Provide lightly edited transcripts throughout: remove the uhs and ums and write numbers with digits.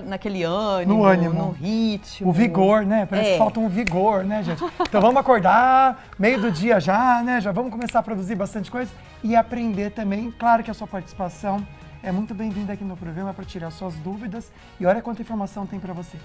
naquele ânimo, no ânimo, no ritmo. O vigor, né? Parece que falta um vigor, né, gente? Então vamos acordar, meio do dia já, né? Já vamos começar a produzir bastante coisa e aprender também. Claro que a sua participação é muito bem-vinda aqui no programa para tirar suas dúvidas e olha quanta informação tem para você.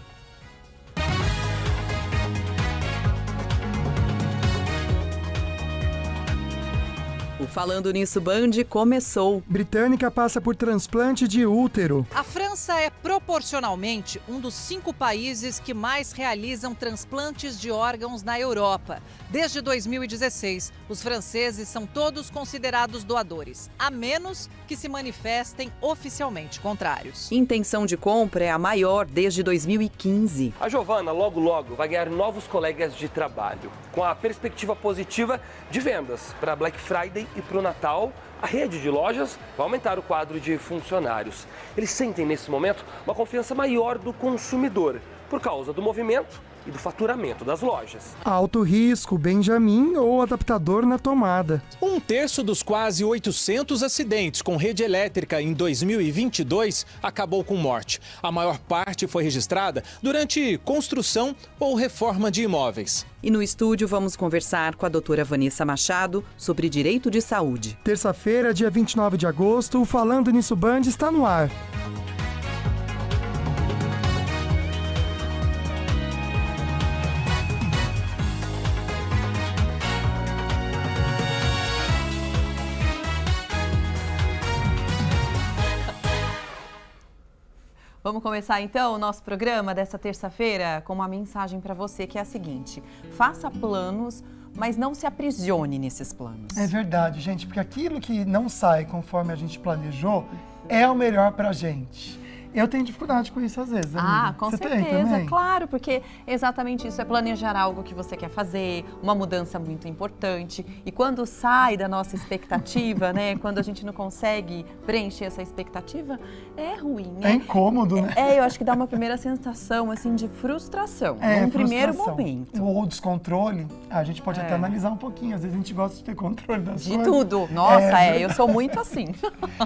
O Falando Nisso Band começou. Britânica passa por transplante de útero. A França é proporcionalmente um dos 5 países que mais realizam transplantes de órgãos na Europa. Desde 2016, os franceses são todos considerados doadores, a menos que se manifestem oficialmente contrários. Intenção de compra é a maior desde 2015. A Giovana logo vai ganhar novos colegas de trabalho, com a perspectiva positiva de vendas para Black Friday e para o Natal. A rede de lojas vai aumentar o quadro de funcionários. Eles sentem nesse momento uma confiança maior do consumidor, por causa do movimento e do faturamento das lojas. Alto risco, Benjamin ou adaptador na tomada. Um terço dos quase 800 acidentes com rede elétrica em 2022 acabou com morte. A maior parte foi registrada durante construção ou reforma de imóveis. E no estúdio vamos conversar com a doutora Vanessa Machado sobre direito de saúde. Terça-feira, dia 29 de agosto, o Falando Nisso Band está no ar. Vamos começar então o nosso programa dessa terça-feira com uma mensagem para você que é a seguinte: faça planos, mas não se aprisione nesses planos. É verdade, gente, porque aquilo que não sai conforme a gente planejou é o melhor pra gente. Eu tenho dificuldade com isso às vezes, amiga. Ah, com Você certeza, tem também? claro, porque exatamente isso é planejar algo que você quer fazer, uma mudança muito importante. E quando sai da nossa expectativa, né, quando a gente não consegue preencher essa expectativa, é ruim, né? É incômodo, né? Eu acho que dá uma primeira sensação, assim, de frustração, num primeiro momento. O descontrole, a gente pode até analisar um pouquinho. Às vezes a gente gosta de ter controle das De coisas. tudo. Nossa, eu sou muito assim.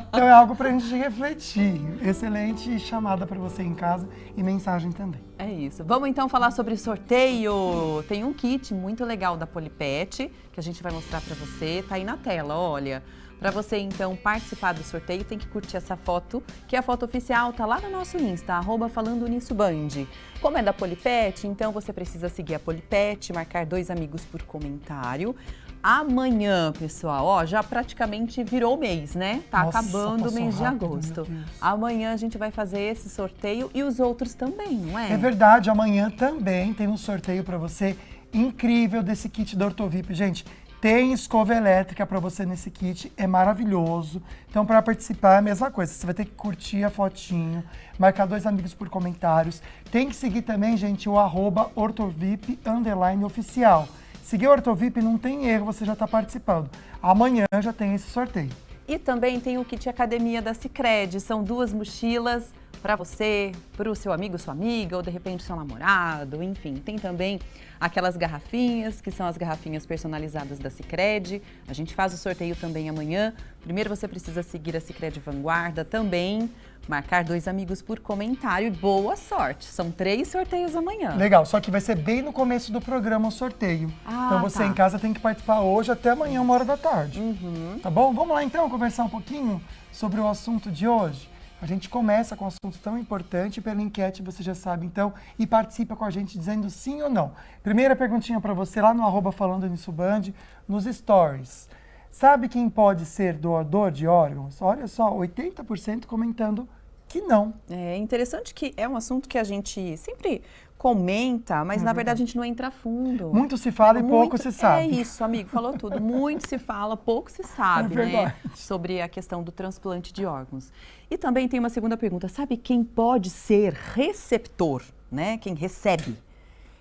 Então é algo pra gente refletir. Excelente chamada para você em casa e mensagem também. É isso. Vamos então falar sobre sorteio. Tem um kit muito legal da Polipet que a gente vai mostrar para você. Tá aí na tela, olha. Para você então participar do sorteio, tem que curtir essa foto, que é a foto oficial, tá lá no nosso Insta, @FalandoNissoBand. Como é da Polipet, então você precisa seguir a Polipet, marcar 2 amigos por comentário. Amanhã, pessoal, já praticamente virou o mês, né? Tá acabando o mês de agosto. Amanhã a gente vai fazer esse sorteio e os outros também, não é? É verdade, amanhã também tem um sorteio para você incrível desse kit da Ortovip. Gente, tem escova elétrica para você nesse kit, é maravilhoso. Então, para participar é a mesma coisa, você vai ter que curtir a fotinho, marcar 2 amigos por comentários. Tem que seguir também, gente, o @ortovip_oficial. Seguir o Ortovip não tem erro, você já está participando. Amanhã já tem esse sorteio. E também tem o kit Academia da Sicredi. São 2 mochilas para você, para o seu amigo, sua amiga, ou de repente seu namorado, enfim. Tem também aquelas garrafinhas, que são as garrafinhas personalizadas da Sicredi. A gente faz o sorteio também amanhã. Primeiro você precisa seguir a Sicredi Vanguarda também, marcar 2 amigos por comentário e boa sorte. São 3 sorteios amanhã. Legal, só que vai ser bem no começo do programa o sorteio. Então você em casa tem que participar hoje até amanhã, 13h. Tá bom? Vamos lá então conversar um pouquinho sobre o assunto de hoje? A gente começa com um assunto tão importante pela enquete, você já sabe, então, e participa com a gente dizendo sim ou não. Primeira perguntinha para você lá no @FalandoNissoBand, nos stories. Sabe quem pode ser doador de órgãos? Olha só, 80% comentando que não. É interessante que é um assunto que a gente sempre comenta, mas na verdade a gente não entra a fundo. Muito se fala e pouco se sabe. É isso, amigo, falou tudo. Muito se fala, pouco se sabe, né? Sobre a questão do transplante de órgãos. E também tem uma segunda pergunta. Sabe quem pode ser receptor, né? Quem recebe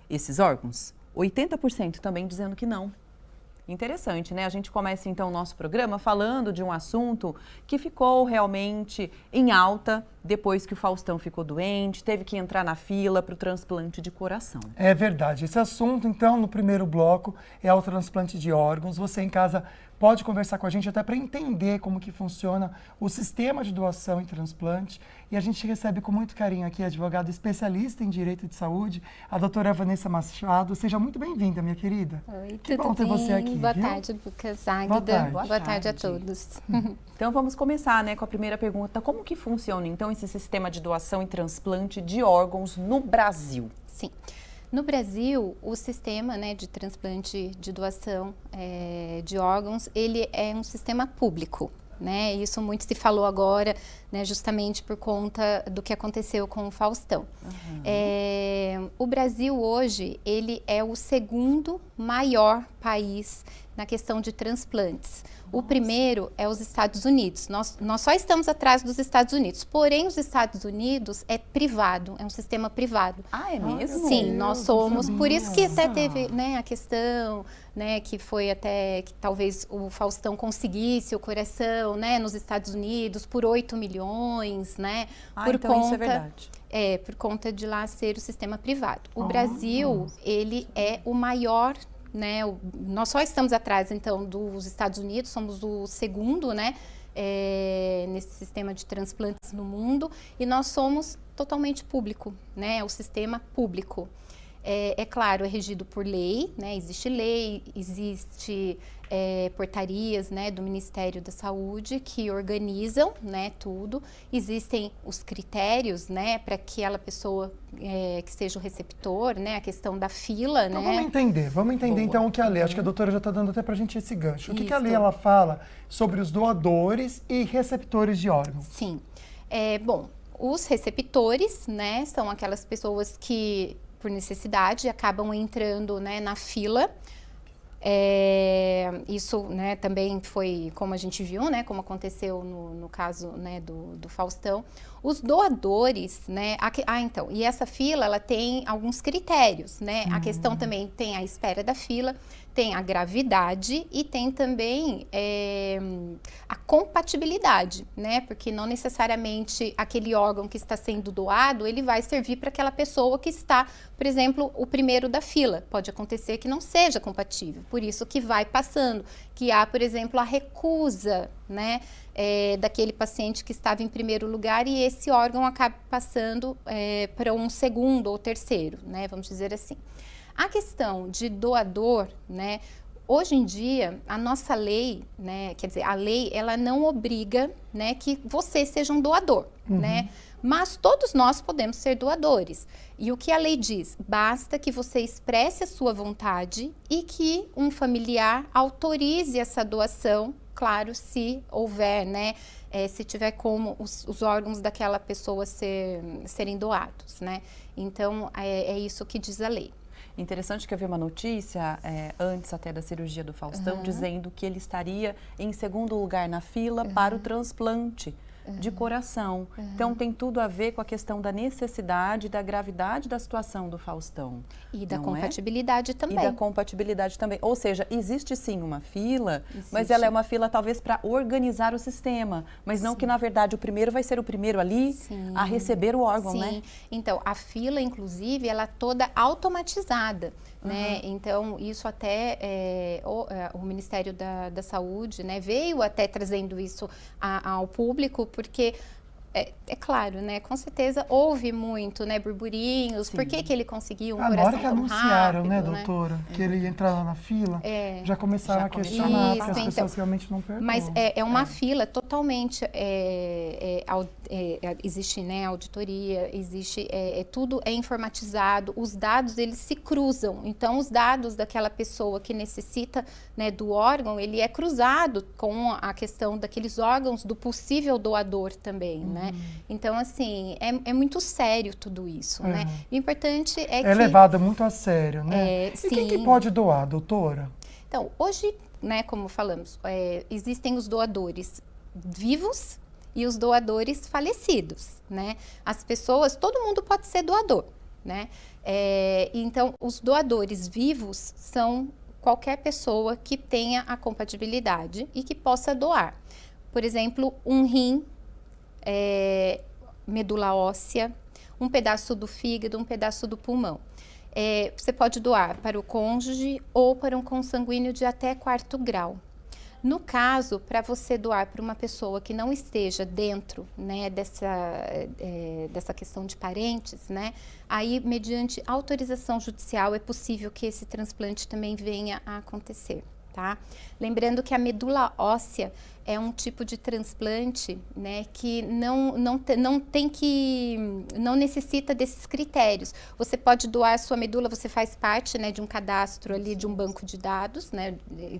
esses órgãos? 80% também dizendo que não. Interessante, né? A gente começa então o nosso programa falando de um assunto que ficou realmente em alta depois que o Faustão ficou doente, teve que entrar na fila para o transplante de coração. É verdade. Esse assunto, então, no primeiro bloco é o transplante de órgãos. Você em casa pode conversar com a gente até para entender como que funciona o sistema de doação e transplante. E a gente recebe com muito carinho aqui a advogada especialista em direito de saúde, a doutora Vanessa Machado. Seja muito bem-vinda, minha querida. Oi, que tudo bom ter bem? você aqui. Boa viu? tarde, Lucas, Águida. Boa tarde a todos. Então vamos começar, né, com a primeira pergunta. Como que funciona, então, esse sistema de doação e transplante de órgãos no Brasil? Sim. No Brasil, o sistema, né, de transplante de doação de órgãos, ele é um sistema público, né? Isso muito se falou agora, né, justamente por conta do que aconteceu com o Faustão. O Brasil hoje, ele é o segundo maior país na questão de transplantes. O primeiro é os Estados Unidos. Nós só estamos atrás dos Estados Unidos. Porém, os Estados Unidos é privado, é um sistema privado. Ah, é mesmo? Sim, nós somos. Por isso que até teve, né, a questão, né, que foi até que talvez o Faustão conseguisse o coração, né, nos Estados Unidos por 8 milhões, né? Por então conta, isso é verdade. Por conta de lá ser o sistema privado. O Brasil, ele é o maior, né, nós só estamos atrás, então, dos Estados Unidos, somos o segundo, né, nesse sistema de transplantes no mundo, e nós somos totalmente público, né, o sistema público. É claro, é regido por lei, né, existe portarias, né, do Ministério da Saúde que organizam, né, tudo. Existem os critérios, né, para aquela pessoa que seja o receptor, né, a questão da fila, então, né. Vamos entender então o que a lei, acho que a doutora já está dando até para a gente esse gancho. O que a lei ela fala sobre os doadores e receptores de órgãos? Sim, bom, os receptores, né, são aquelas pessoas que, por necessidade, acabam entrando, né, na fila. Isso, né, também foi como a gente viu, né, como aconteceu no caso, né, do Faustão. Os doadores, né, então, e essa fila, ela tem alguns critérios, né, a questão também tem a espera da fila, tem a gravidade e tem também a compatibilidade, né, porque não necessariamente aquele órgão que está sendo doado, ele vai servir para aquela pessoa que está, por exemplo, o primeiro da fila. Pode acontecer que não seja compatível, por isso que vai passando, que há, por exemplo, a recusa, né, daquele paciente que estava em primeiro lugar e esse órgão acaba passando para um segundo ou terceiro, né, vamos dizer assim. A questão de doador, né, hoje em dia, a nossa lei, né, quer dizer, a lei, ela não obriga, né, que você seja um doador, né, mas todos nós podemos ser doadores. E o que a lei diz? Basta que você expresse a sua vontade e que um familiar autorize essa doação, claro, se houver, né, se tiver como os órgãos daquela pessoa serem doados, né. Então, é isso que diz a lei. Interessante que eu vi uma notícia, antes até da cirurgia do Faustão, dizendo que ele estaria em segundo lugar na fila para o transplante de coração. Então, tem tudo a ver com a questão da necessidade, da gravidade da situação do Faustão. E da compatibilidade também. E da compatibilidade também. Ou seja, existe sim uma fila, mas ela é uma fila talvez para organizar o sistema, mas não que, na verdade, o primeiro vai ser o primeiro ali a receber o órgão, né? Então, a fila, inclusive, ela é toda automatizada, né? Então, isso até o Ministério da Saúde, né, veio até trazendo isso ao público, porque é claro, né? Com certeza houve muito, né, burburinhos. Por que ele conseguiu um coração hora que tão anunciaram, rápido, né, doutora, que ele ia entrar lá na fila, já começaram a questionar, porque as pessoas realmente não perdoam. Mas é uma fila totalmente, existe, né, auditoria, existe, tudo é informatizado, os dados, eles se cruzam. Então, os dados daquela pessoa que necessita, né, do órgão, ele é cruzado com a questão daqueles órgãos do possível doador também, né? Então, assim, é muito sério tudo isso, né? O importante é que... É levado muito a sério, né? Sim. E quem que pode doar, doutora? Então, hoje, né, como falamos, existem os doadores vivos e os doadores falecidos, né? As pessoas, todo mundo pode ser doador, né? Então, os doadores vivos são qualquer pessoa que tenha a compatibilidade e que possa doar. Por exemplo, um rim, medula óssea, um pedaço do fígado, um pedaço do pulmão. Você pode doar para o cônjuge ou para um consanguíneo de até 4º grau. No caso, para você doar para uma pessoa que não esteja dentro, né, dessa questão de parentes, né, aí, mediante autorização judicial, é possível que esse transplante também venha a acontecer, tá? Lembrando que a medula óssea é um tipo de transplante, né, que não necessita desses critérios. Você pode doar a sua medula, você faz parte, né, de um cadastro ali, de um banco de dados, né,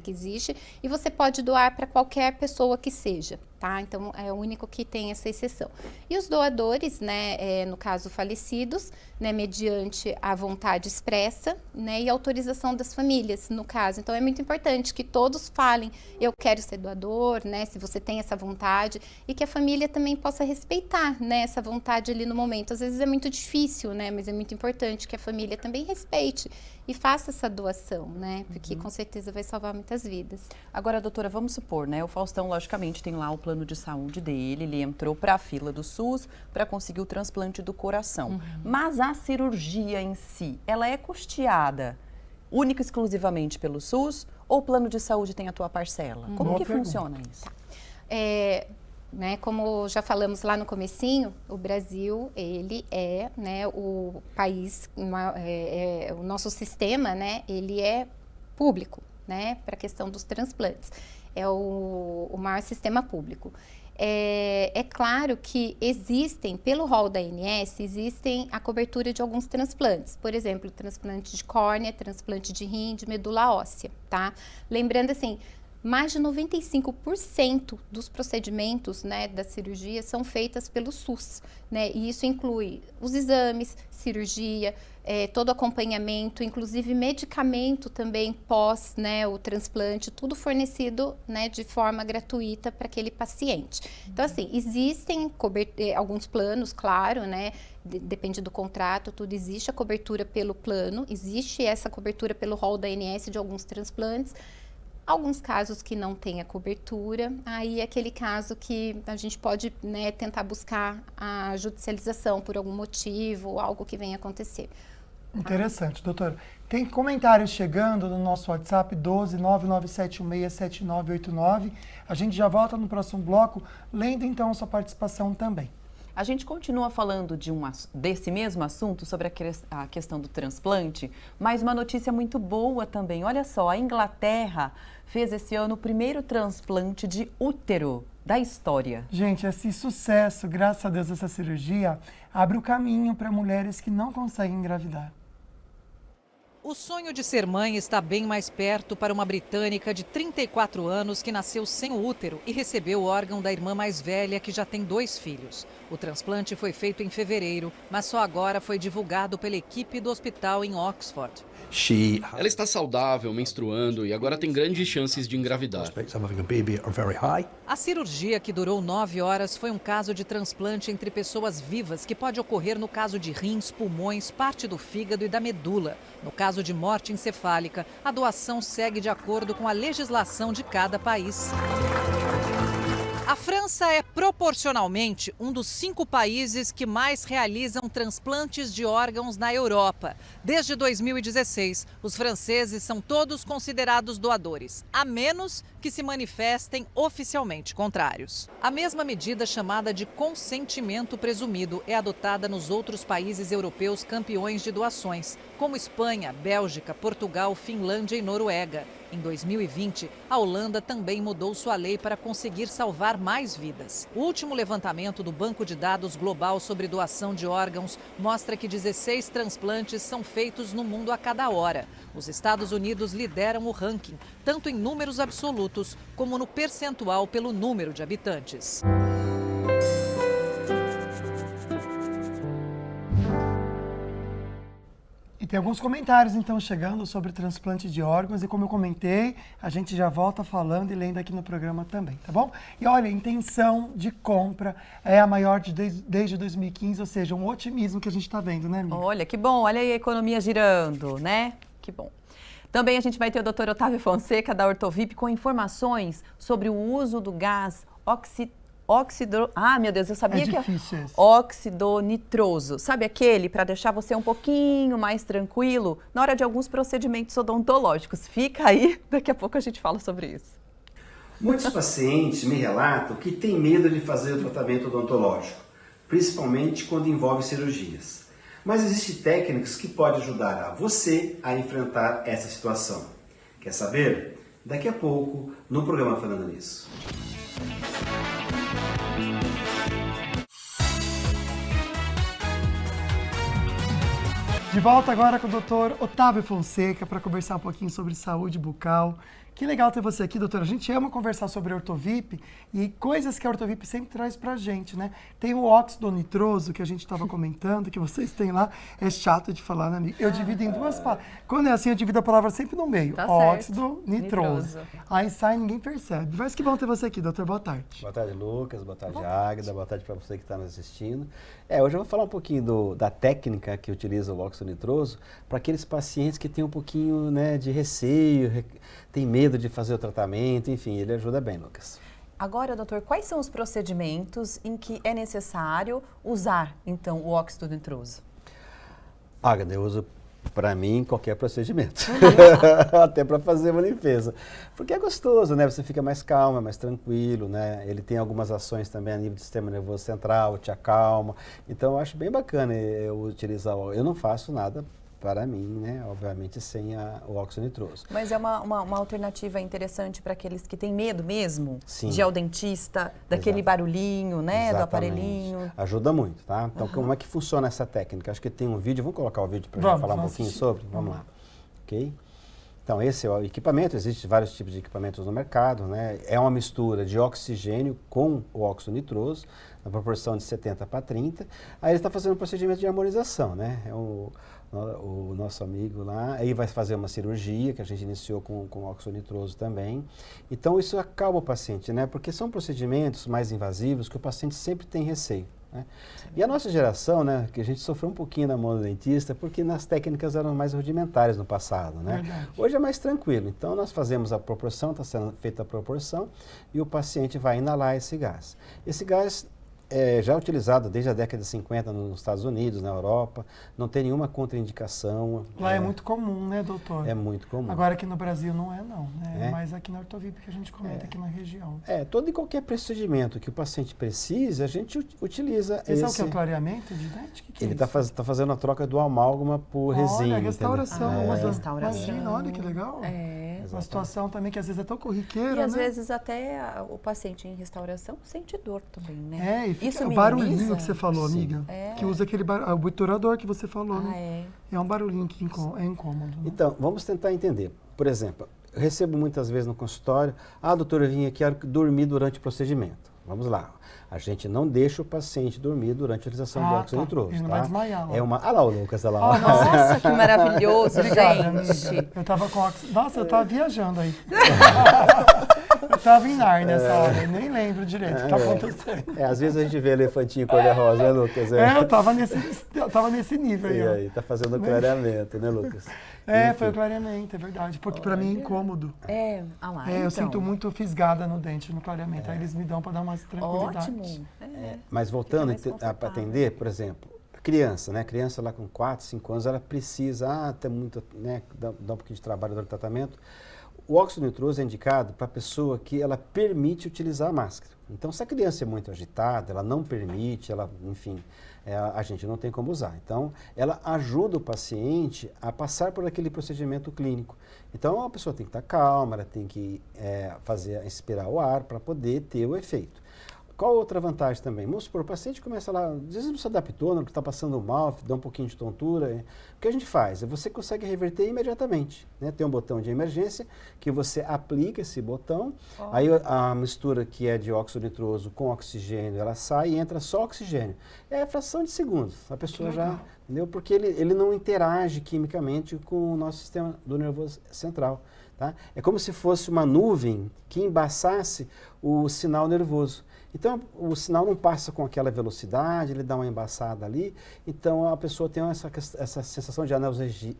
que existe, e você pode doar para qualquer pessoa que seja, tá? Então, é o único que tem essa exceção. E os doadores, né, no caso falecidos, né, mediante a vontade expressa, né, e autorização das famílias, no caso. Então, é muito importante que todos falem, eu quero ser doador, né, se você tem essa vontade, e que a família também possa respeitar, né, essa vontade ali no momento. Às vezes é muito difícil, né, mas é muito importante que a família também respeite e faça essa doação, né, porque com certeza vai salvar muitas vidas. Agora, doutora, vamos supor, né, o Faustão, logicamente, tem lá o plano de saúde dele, ele entrou para a fila do SUS para conseguir o transplante do coração. Mas a cirurgia em si, ela é custeada única e exclusivamente pelo SUS ou o plano de saúde tem a tua parcela? Como que funciona isso? Né, como já falamos lá no comecinho, o Brasil, ele é, né, o país, o nosso sistema, né, ele é público, né, para a questão dos transplantes. É o maior sistema público. É claro que existem, pelo rol da ANS, existem a cobertura de alguns transplantes. Por exemplo, transplante de córnea, transplante de rim, de medula óssea, tá? Lembrando assim, mais de 95% dos procedimentos, né, da cirurgia são feitas pelo SUS, né, e isso inclui os exames, cirurgia, todo acompanhamento, inclusive medicamento também pós, né, o transplante, tudo fornecido, né, de forma gratuita para aquele paciente. Então, assim, existem alguns planos, claro, né, depende do contrato, tudo existe a cobertura pelo plano, existe essa cobertura pelo rol da ANS de alguns transplantes. Alguns casos que não tem a cobertura, aí é aquele caso que a gente pode, né, tentar buscar a judicialização por algum motivo ou algo que venha acontecer. Interessante, doutora. Tem comentários chegando no nosso WhatsApp 12997167989. A gente já volta no próximo bloco, lendo então a sua participação também. A gente continua falando desse mesmo assunto, sobre a questão do transplante, mas uma notícia muito boa também. Olha só, a Inglaterra fez esse ano o primeiro transplante de útero da história. Gente, esse sucesso, graças a Deus, essa cirurgia, abre o caminho para mulheres que não conseguem engravidar. O sonho de ser mãe está bem mais perto para uma britânica de 34 anos que nasceu sem o útero e recebeu o órgão da irmã mais velha, que já tem 2 filhos. O transplante foi feito em fevereiro, mas só agora foi divulgado pela equipe do hospital em Oxford. Ela está saudável, menstruando e agora tem grandes chances de engravidar. A cirurgia, que durou 9 horas, foi um caso de transplante entre pessoas vivas que pode ocorrer no caso de rins, pulmões, parte do fígado e da medula. No caso de morte encefálica, a doação segue de acordo com a legislação de cada país. A França é proporcionalmente um dos 5 países que mais realizam transplantes de órgãos na Europa. Desde 2016, os franceses são todos considerados doadores, a menos que se manifestem oficialmente contrários. A mesma medida, chamada de consentimento presumido, é adotada nos outros países europeus campeões de doações, como Espanha, Bélgica, Portugal, Finlândia e Noruega. Em 2020, a Holanda também mudou sua lei para conseguir salvar mais vidas. O último levantamento do Banco de Dados Global sobre doação de órgãos mostra que 16 transplantes são feitos no mundo a cada hora. Os Estados Unidos lideram o ranking, tanto em números absolutos como no percentual pelo número de habitantes. E tem alguns comentários, então, chegando sobre transplante de órgãos. E como eu comentei, a gente já volta falando e lendo aqui no programa também, tá bom? E olha, a intenção de compra é a maior desde 2015, ou seja, um otimismo que a gente está vendo, né, amiga? Olha, que bom. Olha aí a economia girando, né? Que bom. Também a gente vai ter o Dr. Otávio Fonseca, da Ortovip, com informações sobre o uso do gás meu Deus, eu sabia que óxido nitroso. Sabe aquele para deixar você um pouquinho mais tranquilo na hora de alguns procedimentos odontológicos. Fica aí, daqui a pouco a gente fala sobre isso. Muitos pacientes me relatam que têm medo de fazer o tratamento odontológico, principalmente quando envolve cirurgias. Mas existem técnicas que podem ajudar a você a enfrentar essa situação. Quer saber? Daqui a pouco, no programa Falando Nisso. De volta agora com o Dr. Otávio Fonseca para conversar um pouquinho sobre saúde bucal. Que legal ter você aqui, doutora. A gente ama conversar sobre ortovip e coisas que a ortovip sempre traz pra gente, né? Tem o óxido nitroso que a gente estava comentando, que vocês têm lá. É chato de falar, né, amiga? Eu divido em duas palavras. Quando é assim, eu divido a palavra sempre no meio. Tá óxido nitroso. Aí sai, ninguém percebe. Mas que bom ter você aqui, doutor. Boa tarde. Boa tarde, Lucas. Boa tarde, Águida. Boa tarde para você que está nos assistindo. Hoje eu vou falar um pouquinho da técnica que utiliza o óxido nitroso para aqueles pacientes que têm um pouquinho, né, de receio, tem medo de fazer o tratamento, enfim, ele ajuda bem, Lucas. Agora, doutor, quais são os procedimentos em que é necessário usar, então, o óxido nitroso? Águida, eu uso, para mim, qualquer procedimento, até para fazer uma limpeza, porque é gostoso, né? Você fica mais calmo, mais tranquilo, né? Ele tem algumas ações também a nível do sistema nervoso central, te acalma, então eu acho bem bacana eu utilizar, eu não faço nada para mim, né, obviamente sem o óxido nitroso. Mas é uma alternativa interessante para aqueles que têm medo mesmo? Sim. De ir ao dentista, daquele barulhinho, né, do aparelhinho. Ajuda muito, tá? Então, como é que funciona essa técnica? Acho que tem um vídeo, vamos colocar o vídeo para a gente falar um pouquinho sobre? Vamos lá. Ok? Então, esse é o equipamento, existem vários tipos de equipamentos no mercado, né? É uma mistura de oxigênio com o óxido nitroso, na proporção de 70 para 30. Aí ele está fazendo um procedimento de harmonização, né? O nosso amigo lá, aí vai fazer uma cirurgia, que a gente iniciou com óxido nitroso também. Então, isso acalma o paciente, né? Porque são procedimentos mais invasivos que o paciente sempre tem receio, né? E a nossa geração, né, que a gente sofreu um pouquinho na mão do dentista, porque nas técnicas eram mais rudimentares no passado, né? Verdade. Hoje é mais tranquilo. Então, nós fazemos a proporção, está sendo feita a proporção, e o paciente vai inalar esse gás. Esse gás é já utilizado desde a década de 50 nos Estados Unidos, na Europa, não tem nenhuma contraindicação. Lá é muito comum, né, doutor? É muito comum. Agora aqui no Brasil não é, não, né? É mais aqui na ortovip que a gente comenta aqui na região. Todo e qualquer procedimento que o paciente precise, a gente utiliza esse. Esse é o que é o clareamento de dente? Que ele é está fazendo a troca do amálgama por resina. Olha, restauração. Restauração. Olha que legal. Uma situação também que às vezes é tão corriqueira, e às né? vezes até o paciente em restauração sente dor também, né? E fica o barulhinho que você falou, amiga. Que usa aquele o obturador que você falou, né? É um barulhinho que é incômodo. Né? Então, vamos tentar entender. Por exemplo, eu recebo muitas vezes no consultório, doutora, eu vim aqui, quero dormir durante o procedimento. Vamos lá. A gente não deixa o paciente dormir durante a utilização do óxido nitroso. Ele não vai desmaiar. Lá o Lucas, olha lá. Nossa, que maravilhoso, Obrigada, gente. Amiga. Eu tava com óxido. Nossa, eu tava viajando aí. Eu tava em Nárnia nessa hora, nem lembro direito o que tá acontecendo. Às vezes a gente vê elefantinho cor-de-rosa, né, Lucas? Eu tava nesse nível aí. E aí, tá fazendo o clareamento, né, Lucas? Foi o clareamento, é verdade. Porque pra mim é incômodo. Então. Eu sinto muito fisgada no dente, no clareamento. Aí eles me dão pra dar mais tranquilidade. Ótimo. Mas voltando para atender, por exemplo, criança, né? Criança lá com 4, 5 anos, ela precisa ter muito, né? Dá um pouquinho de trabalho durante o tratamento. O óxido nitroso é indicado para a pessoa que ela permite utilizar a máscara. Então, se a criança é muito agitada, ela não permite, enfim, a gente não tem como usar. Então, ela ajuda o paciente a passar por aquele procedimento clínico. Então, a pessoa tem que estar calma, ela tem que expirar o ar para poder ter o efeito. Qual outra vantagem também? Vamos supor, o paciente começa lá, às vezes não se adaptou, não está passando mal, dá um pouquinho de tontura. O que a gente faz? Você consegue reverter imediatamente, né? Tem um botão de emergência que você aplica esse botão, aí a mistura que é de óxido nitroso com oxigênio, ela sai e entra só oxigênio. É a fração de segundos, a pessoa já, entendeu? Porque ele não interage quimicamente com o nosso sistema do nervoso central. Tá? É como se fosse uma nuvem que embaçasse o sinal nervoso. Então, o sinal não passa com aquela velocidade, ele dá uma embaçada ali, então a pessoa tem essa sensação de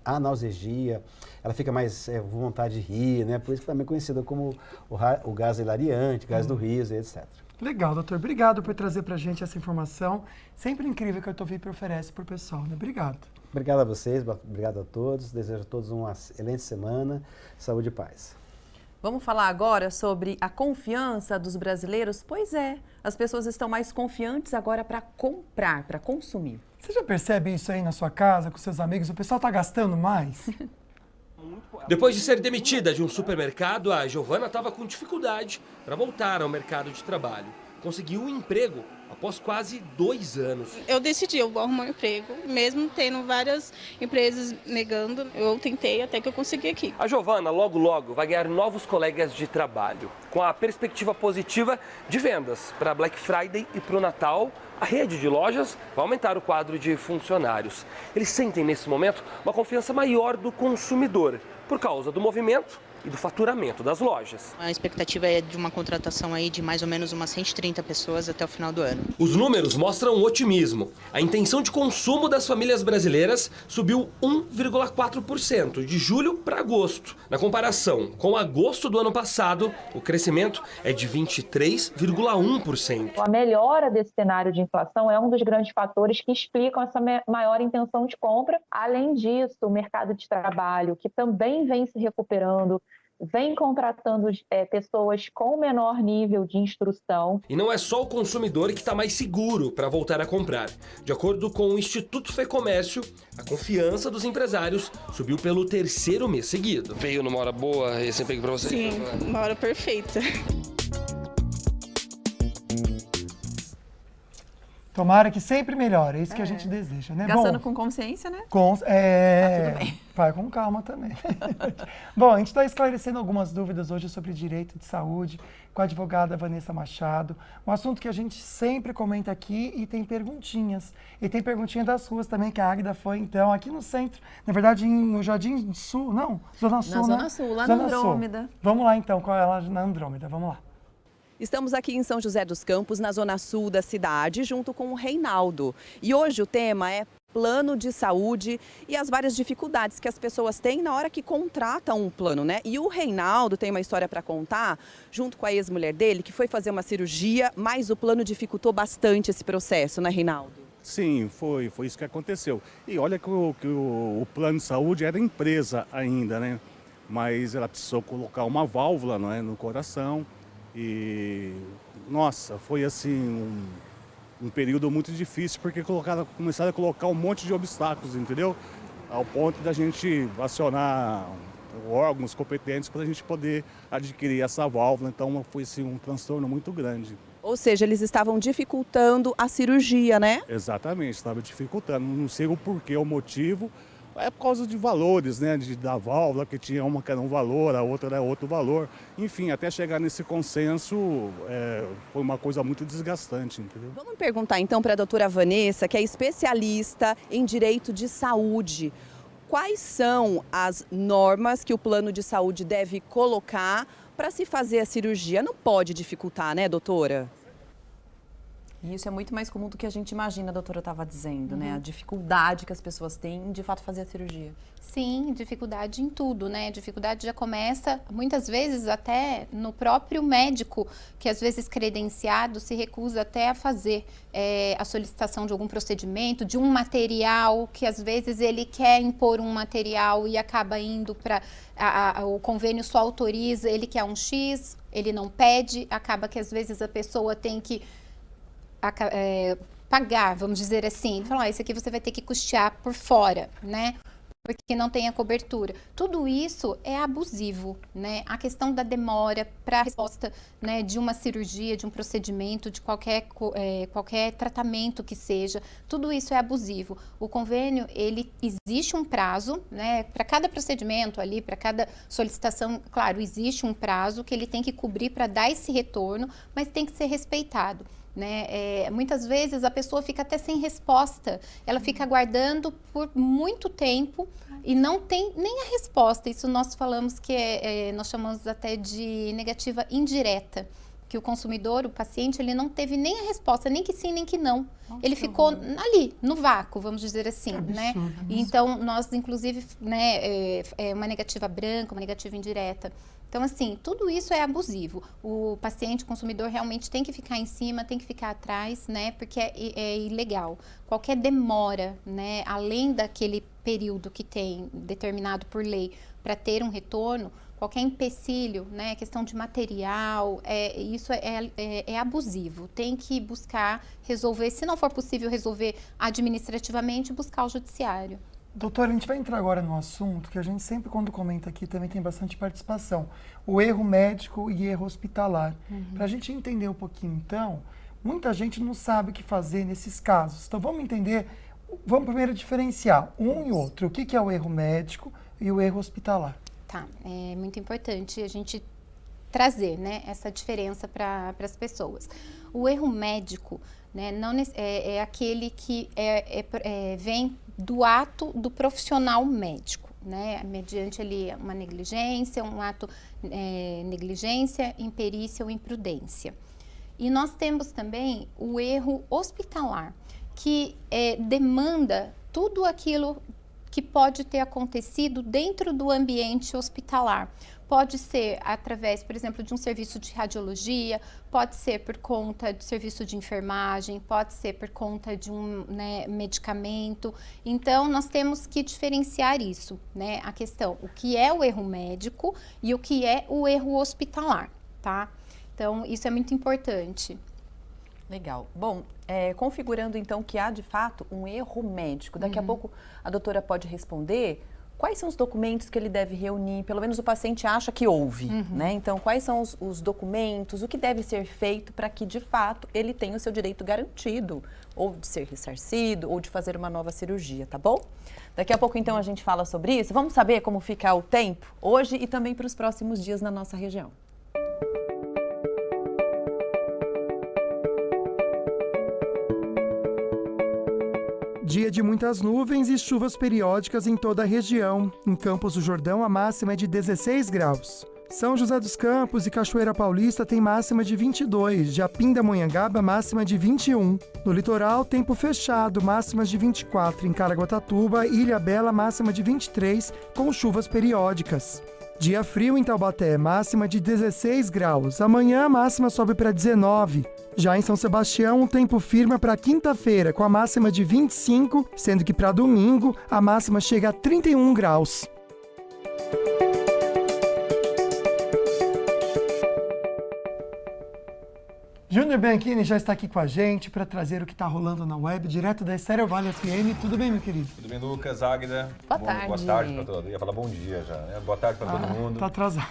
analgesia, ela fica mais vontade de rir, né? Por isso que também é conhecido como o gás hilariante, gás do riso, etc. Legal, doutor. Obrigado por trazer pra gente essa informação. Sempre incrível que a Ortovip oferece pro pessoal, né? Obrigado. Obrigado a vocês, obrigado a todos. Desejo a todos uma excelente semana. Saúde e paz. Vamos falar agora sobre a confiança dos brasileiros? Pois é, as pessoas estão mais confiantes agora para comprar, para consumir. Você já percebe isso aí na sua casa, com seus amigos? O pessoal está gastando mais? Depois de ser demitida de um supermercado, a Giovana estava com dificuldade para voltar ao mercado de trabalho. Conseguiu um emprego após quase 2 anos. Eu decidi, eu vou arrumar um emprego, mesmo tendo várias empresas negando, eu tentei até que eu consegui aqui. A Giovana logo vai ganhar novos colegas de trabalho, com a perspectiva positiva de vendas para Black Friday e para o Natal. A rede de lojas vai aumentar o quadro de funcionários. Eles sentem nesse momento uma confiança maior do consumidor, por causa do movimento e do faturamento das lojas. A expectativa é de uma contratação aí de mais ou menos umas 130 pessoas até o final do ano. Os números mostram otimismo. A intenção de consumo das famílias brasileiras subiu 1,4% de julho para agosto. Na comparação com agosto do ano passado, o crescimento é de 23,1%. A melhora desse cenário de inflação é um dos grandes fatores que explicam essa maior intenção de compra. Além disso, o mercado de trabalho, que também vem se recuperando, vem contratando pessoas com menor nível de instrução. E não é só o consumidor que está mais seguro para voltar a comprar. De acordo com o Instituto Fecomércio, a confiança dos empresários subiu pelo 3º mês seguido. Veio numa hora boa esse emprego para você? Sim, uma hora perfeita. Tomara que sempre melhore, é isso que a gente deseja, né? Gastando com consciência, né? Tudo bem. Vai com calma também. Bom, a gente está esclarecendo algumas dúvidas hoje sobre direito de saúde com a advogada Vanessa Machado. Um assunto que a gente sempre comenta aqui e tem perguntinhas. E tem perguntinha das ruas também, que a Águida foi, então, aqui no centro. Na verdade, no Jardim Sul, não? Zona Sul, Zona Sul, lá na Andrômeda. Vamos lá, então, com ela na Andrômeda. Vamos lá. Estamos aqui em São José dos Campos, na zona sul da cidade, junto com o Reinaldo. E hoje o tema é plano de saúde e as várias dificuldades que as pessoas têm na hora que contratam um plano, né? E o Reinaldo tem uma história para contar, junto com a ex-mulher dele, que foi fazer uma cirurgia, mas o plano dificultou bastante esse processo, né, Reinaldo? Sim, foi isso que aconteceu. E olha que o plano de saúde era empresa ainda, né? Mas ela precisou colocar uma válvula, não é, no coração. E, nossa, foi assim um período muito difícil, porque começaram a colocar um monte de obstáculos, entendeu? Ao ponto da gente acionar órgãos competentes para a gente poder adquirir essa válvula. Então foi assim, um transtorno muito grande. Ou seja, eles estavam dificultando a cirurgia, né? Exatamente, estava dificultando. Não sei o porquê, o motivo. É por causa de valores, né, da válvula, que tinha uma que era um valor, a outra era outro valor. Enfim, até chegar nesse consenso, foi uma coisa muito desgastante, entendeu? Vamos perguntar então para a doutora Vanessa, que é especialista em direito de saúde. Quais são as normas que o plano de saúde deve colocar para se fazer a cirurgia? Não pode dificultar, né, doutora? E isso é muito mais comum do que a gente imagina, a doutora estava dizendo, né? A dificuldade que as pessoas têm em, de fato, fazer a cirurgia. Sim, dificuldade em tudo, né? Dificuldade já começa, muitas vezes, até no próprio médico, que às vezes credenciado se recusa até a fazer a solicitação de algum procedimento, de um material, que às vezes ele quer impor um material e acaba indo para... O convênio só autoriza, ele quer um X, ele não pede, acaba que às vezes a pessoa tem que pagar, vamos dizer assim, falar, isso aqui você vai ter que custear por fora, né? Porque não tem a cobertura. Tudo isso é abusivo, né? A questão da demora para a resposta, né, de uma cirurgia, de um procedimento, de qualquer tratamento que seja, tudo isso é abusivo. O convênio, ele existe um prazo, né? Para cada procedimento ali, para cada solicitação, claro, existe um prazo que ele tem que cobrir para dar esse retorno, mas tem que ser respeitado. Né? Muitas vezes a pessoa fica até sem resposta, ela fica aguardando por muito tempo e não tem nem a resposta. Isso nós falamos que nós chamamos até de negativa indireta, que o consumidor, o paciente, ele não teve nem a resposta, nem que sim, nem que não. Ele ficou ali, no vácuo, vamos dizer assim, né? Então, nós, inclusive, né, uma negativa branca, uma negativa indireta. Então, assim, tudo isso é abusivo. O paciente, o consumidor, realmente tem que ficar em cima, tem que ficar atrás, né? Porque é ilegal. Qualquer demora, né, além daquele período que tem determinado por lei para ter um retorno, qualquer empecilho, né, questão de material, isso é abusivo. Tem que buscar resolver, se não for possível resolver administrativamente, buscar o judiciário. Doutora, a gente vai entrar agora no assunto que a gente sempre, quando comenta aqui, também tem bastante participação. O erro médico e erro hospitalar. Para a gente entender um pouquinho, então, muita gente não sabe o que fazer nesses casos. Então, vamos entender, vamos primeiro diferenciar um e outro. O que é o erro médico e o erro hospitalar? Tá, é muito importante a gente trazer, né, essa diferença para as pessoas. O erro médico, né, não é aquele que vem do ato do profissional médico, né, mediante ali uma negligência, um ato negligência, imperícia ou imprudência. E nós temos também o erro hospitalar, que demanda tudo aquilo que pode ter acontecido dentro do ambiente hospitalar. Pode ser através, por exemplo, de um serviço de radiologia, pode ser por conta de serviço de enfermagem, pode ser por conta de um medicamento. Então, nós temos que diferenciar isso, né? A questão, o que é o erro médico e o que é o erro hospitalar, tá? Então, isso é muito importante. Legal. Bom, configurando então que há de fato um erro médico, daqui a pouco a doutora pode responder quais são os documentos que ele deve reunir, pelo menos o paciente acha que houve, né? Então, quais são os documentos, o que deve ser feito para que de fato ele tenha o seu direito garantido, ou de ser ressarcido, ou de fazer uma nova cirurgia, tá bom? Daqui a pouco então a gente fala sobre isso. Vamos saber como fica o tempo hoje e também para os próximos dias na nossa região. Dia de muitas nuvens e chuvas periódicas em toda a região. Em Campos do Jordão, a máxima é de 16 graus. São José dos Campos e Cachoeira Paulista tem máxima de 22. Japim da Monhangaba, máxima de 21. No litoral, tempo fechado, máximas de 24. Em Caraguatatuba, Ilha Bela, máxima de 23, com chuvas periódicas. Dia frio em Taubaté, máxima de 16 graus. Amanhã, a máxima sobe para 19. Já em São Sebastião, o tempo firma para quinta-feira, com a máxima de 25, sendo que para domingo, a máxima chega a 31 graus. Júnior Bianchini já está aqui com a gente para trazer o que está rolando na web, direto da Estéreo Vale FM. Tudo bem, meu querido? Tudo bem, Lucas, Águida? Boa tarde. Boa tarde para todos. Eu ia falar bom dia já, né? Boa tarde para todo mundo. Tá atrasado.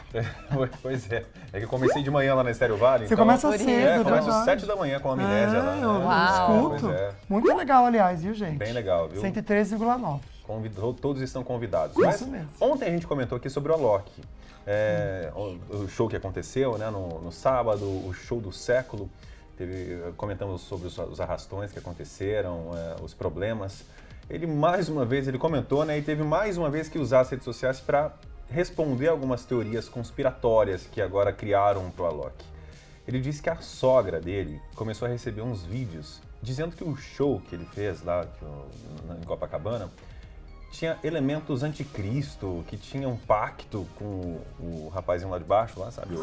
Pois é. É que eu comecei de manhã lá na Estéreo Vale. Você então, começa cedo, começa às 7 da manhã com a amnésia lá. Né? Eu escuto. Muito legal, aliás, viu, gente? Bem legal, viu? 103,9. Todos estão convidados. Isso mesmo. Ontem a gente comentou aqui sobre o Alok. O show que aconteceu, né, no sábado, o show do século. Comentamos sobre os arrastões que aconteceram, os problemas. Ele, mais uma vez, ele comentou, né, e teve mais uma vez que usar as redes sociais para responder algumas teorias conspiratórias que agora criaram para o Alok. Ele disse que a sogra dele começou a receber uns vídeos dizendo que o show que ele fez lá em Copacabana tinha elementos anticristo, que tinha um pacto com o rapazinho lá de baixo, lá, sabe?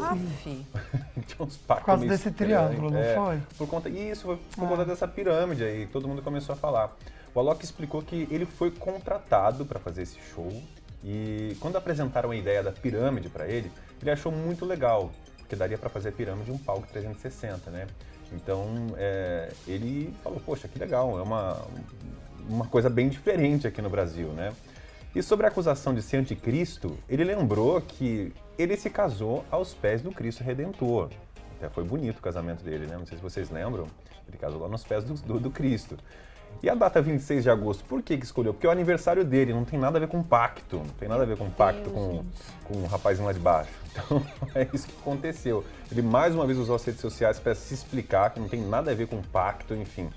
Tinha Por uns pactos causa desse triângulo, não foi? Foi por conta dessa pirâmide aí, todo mundo começou a falar. O Alok explicou que ele foi contratado para fazer esse show e quando apresentaram a ideia da pirâmide para ele achou muito legal, porque daria para fazer a pirâmide em um palco 360, né? Então, ele falou, poxa, que legal, é uma coisa bem diferente aqui no Brasil, né? E sobre a acusação de ser anticristo, ele lembrou que ele se casou aos pés do Cristo Redentor. Até foi bonito o casamento dele, né? Não sei se vocês lembram, ele casou lá nos pés do Cristo. E a data 26 de agosto, por que escolheu? Porque é o aniversário dele, não tem nada a ver com pacto, não tem nada a ver com pacto com o rapazinho lá de baixo. Então, é isso que aconteceu. Ele mais uma vez usou as redes sociais para se explicar que não tem nada a ver com pacto, enfim.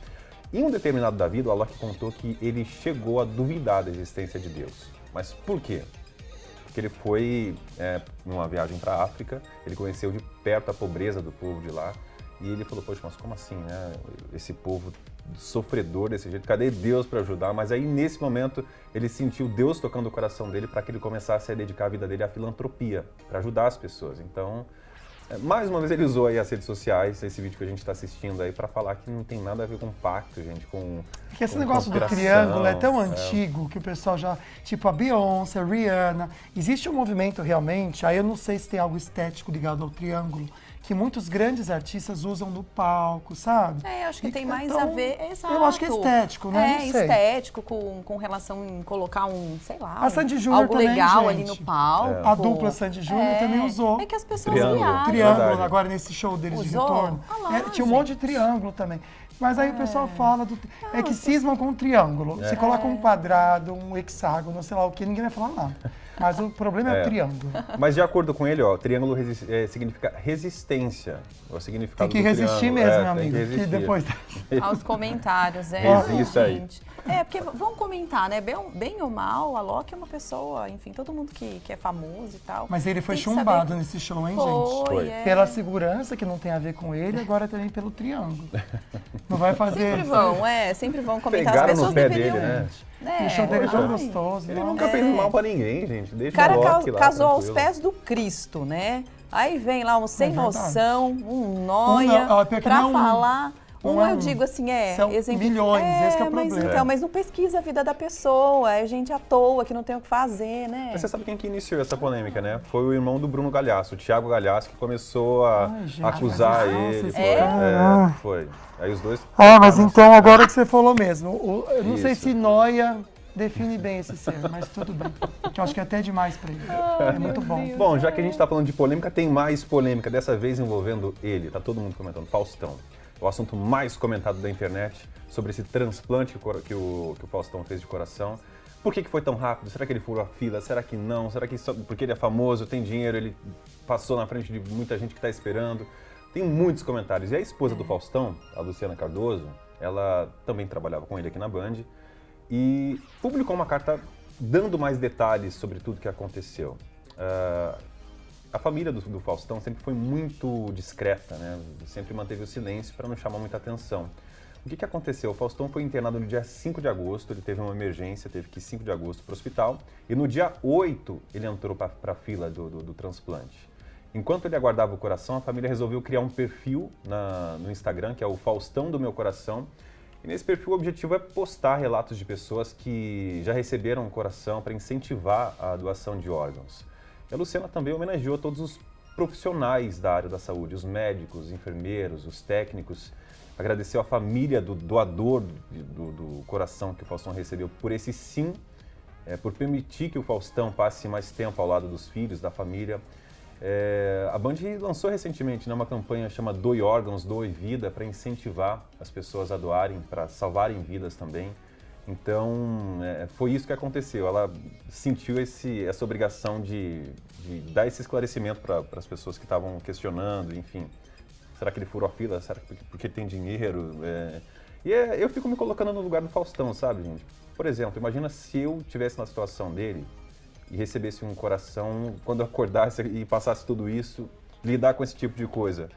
Em um determinado da vida, o Alok contou que ele chegou a duvidar da existência de Deus. Mas por quê? Porque ele foi numa viagem para a África, ele conheceu de perto a pobreza do povo de lá, e ele falou, poxa, mas como assim, né? Esse povo sofredor desse jeito, cadê Deus para ajudar? Mas aí, nesse momento, ele sentiu Deus tocando o coração dele para que ele começasse a dedicar a vida dele à filantropia, para ajudar as pessoas. Então, Mais uma vez ele usou aí as redes sociais, esse vídeo que a gente está assistindo aí, para falar que não tem nada a ver com pacto, gente, com Porque esse negócio do triângulo é tão antigo que o pessoal já, tipo a Beyoncé, a Rihanna, existe um movimento realmente, aí eu não sei se tem algo estético ligado ao triângulo, que muitos grandes artistas usam no palco, sabe? Acho que tem mais a ver, exato. Eu acho que é estético, né? Não sei. Estético, com relação em colocar sei lá, a Sandy Júnior algo também, legal gente. ali no palco. A dupla Sandy Júnior também usou. É que as pessoas triângulo agora nesse show deles usou? de retorno. Tinha um monte de triângulo também. Mas aí o pessoal fala do... É que cismam com um triângulo. Você coloca um quadrado, um hexágono, sei lá o que, ninguém vai falar nada. Mas o problema é o triângulo. Mas de acordo com ele, triângulo significa resistência. O significado tem que resistir mesmo, meu amigo. Que depois... Aos comentários, Resista aí. Porque vão comentar, né? Bem ou mal, a Loki é uma pessoa, enfim, todo mundo que é famoso e tal. Mas ele foi chumbado nesse show, hein, gente? Foi. Pela segurança, que não tem a ver com ele, agora também pelo triângulo. Não vai fazer... Sempre vão comentar. Pegaram As pessoas no pé deveriam... dele, né? O show dele é tão gostoso. Ele nunca fez mal pra ninguém, gente. Deixa o cara Loki lá, casou tranquilo. aos pés do Cristo, né? Aí vem lá um sem noção, um nóia, pra falar... eu digo assim, são milhões, esse que é o problema. Mas não pesquisa a vida da pessoa, é gente à toa, que não tem o que fazer, né? Mas você sabe quem que iniciou essa polêmica, né? Foi o irmão do Bruno Galhaço, o Thiago Galhaço, que começou a acusar ele. Foi. Aí os dois... mas então, agora que você falou mesmo, eu não sei se nóia define bem esse ser, mas tudo bem. Que eu acho que é até demais pra ele. É muito bom. Bom, já que a gente tá falando de polêmica, tem mais polêmica, dessa vez envolvendo ele. Tá todo mundo comentando, Faustão. O assunto mais comentado da internet sobre esse transplante que o Faustão fez de coração. Por que foi tão rápido? Será que ele furou a fila? Será que não? Será que só porque ele é famoso, tem dinheiro, ele passou na frente de muita gente que está esperando? Tem muitos comentários. E a esposa do Faustão, a Luciana Cardoso, ela também trabalhava com ele aqui na Band e publicou uma carta dando mais detalhes sobre tudo que aconteceu. A família do Faustão sempre foi muito discreta, né? Sempre manteve o silêncio para não chamar muita atenção. O que aconteceu? O Faustão foi internado no dia 5 de agosto, ele teve uma emergência, teve que ir 5 de agosto para o hospital, e no dia 8 ele entrou para a fila do transplante. Enquanto ele aguardava o coração, a família resolveu criar um perfil no Instagram, que é o Faustão do Meu Coração, e nesse perfil o objetivo é postar relatos de pessoas que já receberam o coração para incentivar a doação de órgãos. E a Luciana também homenageou todos os profissionais da área da saúde, os médicos, os enfermeiros, os técnicos. Agradeceu a família do doador do coração que o Faustão recebeu por esse sim, por permitir que o Faustão passe mais tempo ao lado dos filhos, da família. A Band lançou recentemente uma campanha chamada Doe Órgãos, Doe Vida, para incentivar as pessoas a doarem, para salvarem vidas também. Então, foi isso que aconteceu. Ela sentiu essa obrigação de dar esse esclarecimento para as pessoas que estavam questionando, enfim. Será que ele furou a fila? Será que porque tem dinheiro? Eu fico me colocando no lugar do Faustão, sabe, gente? Por exemplo, imagina se eu estivesse na situação dele e recebesse um coração, quando eu acordasse e passasse tudo isso, lidar com esse tipo de coisa.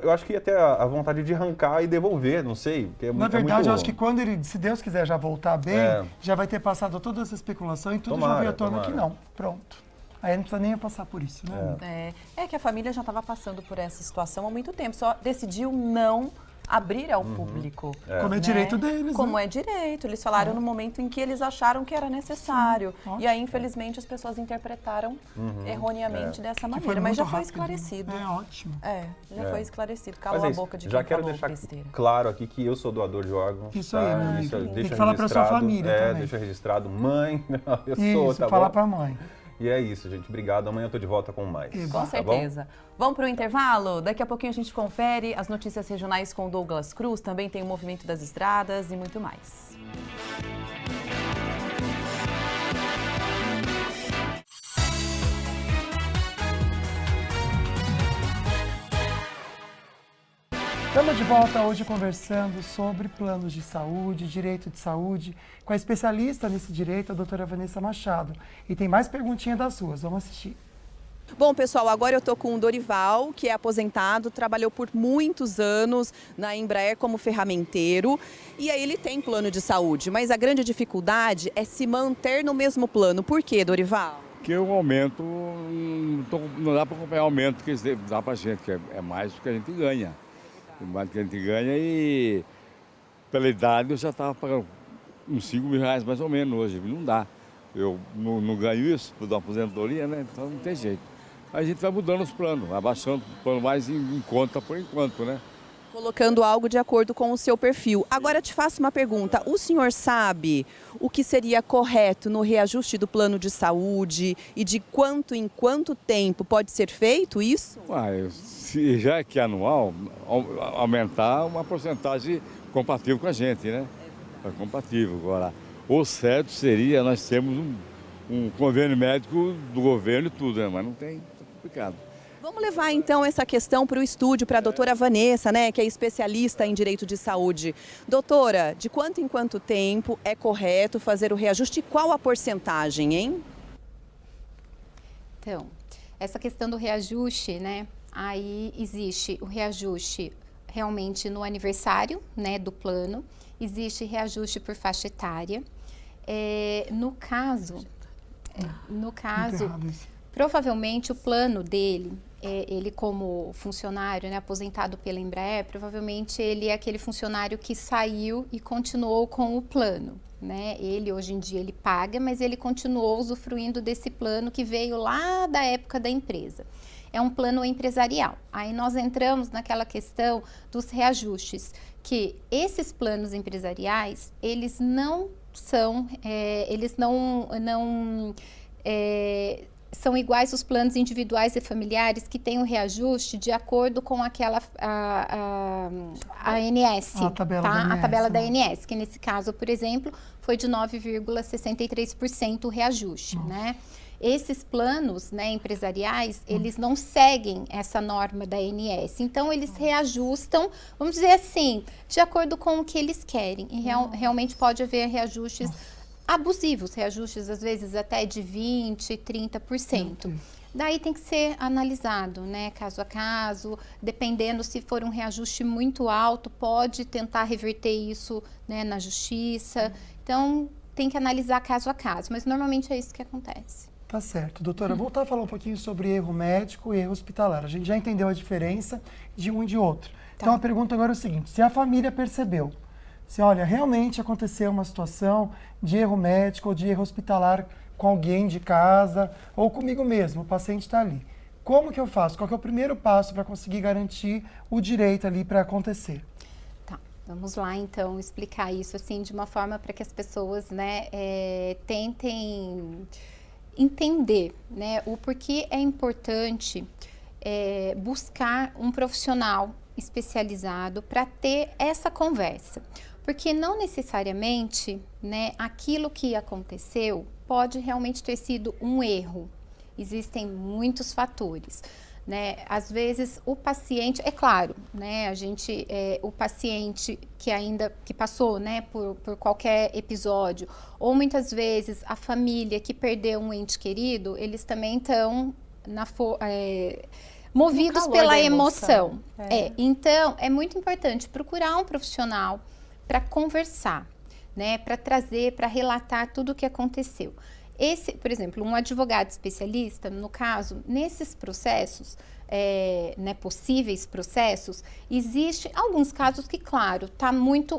Eu acho que ia ter a vontade de arrancar e devolver, não sei. Porque na verdade, eu acho que quando ele, se Deus quiser já voltar bem, já vai ter passado toda essa especulação e tudo já veio à tona que não. Pronto. Aí não precisa nem passar por isso, né? É que a família já estava passando por essa situação há muito tempo, só decidiu não abrir ao público. Como é direito deles, Como é direito. Eles falaram no momento em que eles acharam que era necessário. E aí, infelizmente, as pessoas interpretaram erroneamente dessa maneira. Mas já foi esclarecido. É ótimo. Já foi esclarecido. Calou a boca de quem já quero falou deixar besteira. claro aqui que eu sou doador de órgãos. Isso aí, meu amigo. Deixa tem que falar para sua família também. Deixa registrado. Mãe, eu sou, tá falar bom? para mãe. E é isso, gente. Obrigado. Amanhã eu tô de volta com mais. Com certeza. Vamos para o intervalo? Daqui a pouquinho a gente confere as notícias regionais com o Douglas Cruz. Também tem o movimento das estradas e muito mais. Estamos de volta hoje conversando sobre planos de saúde, direito de saúde, com a especialista nesse direito, a doutora Vanessa Machado. E tem mais perguntinha das suas, vamos assistir. Bom, pessoal, agora eu tô com o Dorival, que é aposentado, trabalhou por muitos anos na Embraer como ferramenteiro. E aí ele tem plano de saúde, mas a grande dificuldade é se manter no mesmo plano. Por quê, Dorival? que o aumento, não dá para acompanhar o aumento que eles dão para a gente, que é mais do que a gente ganha. Mais do que a gente ganha e pela idade eu já estava pagando uns 5 mil reais mais ou menos hoje, não dá. Eu não ganho isso da aposentadoria, né? Então não tem jeito. A gente vai mudando os planos, abaixando o plano mais em conta por enquanto, né? Colocando algo de acordo com o seu perfil. Agora te faço uma pergunta. O senhor sabe o que seria correto no reajuste do plano de saúde e de quanto em quanto tempo pode ser feito isso? Se já é que é anual, aumentar uma porcentagem compatível com a gente, né? É compatível. Agora, o certo seria nós termos um convênio médico do governo e tudo, né? Mas não tem, é complicado. Vamos levar então essa questão para o estúdio, para a doutora Vanessa, né, que é especialista em direito de saúde. Doutora, de quanto em quanto tempo é correto fazer o reajuste e qual a porcentagem, hein? Então, essa questão do reajuste, né, aí existe o reajuste realmente no aniversário, né, do plano, existe reajuste por faixa etária. No caso, provavelmente o plano dele, ele como funcionário, né, aposentado pela Embraer, provavelmente ele é aquele funcionário que saiu e continuou com o plano, né? Ele hoje em dia ele paga, mas ele continuou usufruindo desse plano que veio lá da época da empresa. É um plano empresarial. Aí nós entramos naquela questão dos reajustes, que esses planos empresariais, eles não são, são iguais os planos individuais e familiares que têm o reajuste de acordo com aquela a ANS, a tabela, tá? da ANS, a tabela da ANS, que nesse caso, por exemplo, foi de 9,63% o reajuste, né? Esses planos, né, empresariais, eles não seguem essa norma da ANS, então eles reajustam, vamos dizer assim, de acordo com o que eles querem, e realmente pode haver reajustes abusivos, reajustes às vezes até de 20%, 30%. Daí tem que ser analisado, né, caso a caso, dependendo se for um reajuste muito alto, pode tentar reverter isso, né, na justiça. Então, tem que analisar caso a caso, mas normalmente é isso que acontece. Tá certo. Doutora, voltar a falar um pouquinho sobre erro médico e erro hospitalar. A gente já entendeu a diferença de um e de outro. Então, a pergunta agora é o seguinte, se a família percebeu, se, olha, realmente aconteceu uma situação de erro médico ou de erro hospitalar com alguém de casa ou comigo mesmo, o paciente está ali. Como que eu faço? Qual que é o primeiro passo para conseguir garantir o direito ali para acontecer? Tá, vamos lá então explicar isso assim de uma forma para que as pessoas, né, tentem entender, né, o porquê é importante buscar um profissional especializado para ter essa conversa. Porque não necessariamente, né, aquilo que aconteceu pode realmente ter sido um erro. Existem muitos fatores, né? Às vezes o paciente, é claro, né, a gente, o paciente que passou, né, por qualquer episódio, ou muitas vezes a família que perdeu um ente querido, eles também estão movidos pela emoção. Então, é muito importante procurar um profissional para conversar, né, para trazer, para relatar tudo o que aconteceu. Por exemplo, um advogado especialista, no caso, nesses processos, né, possíveis processos, existe alguns casos que, claro,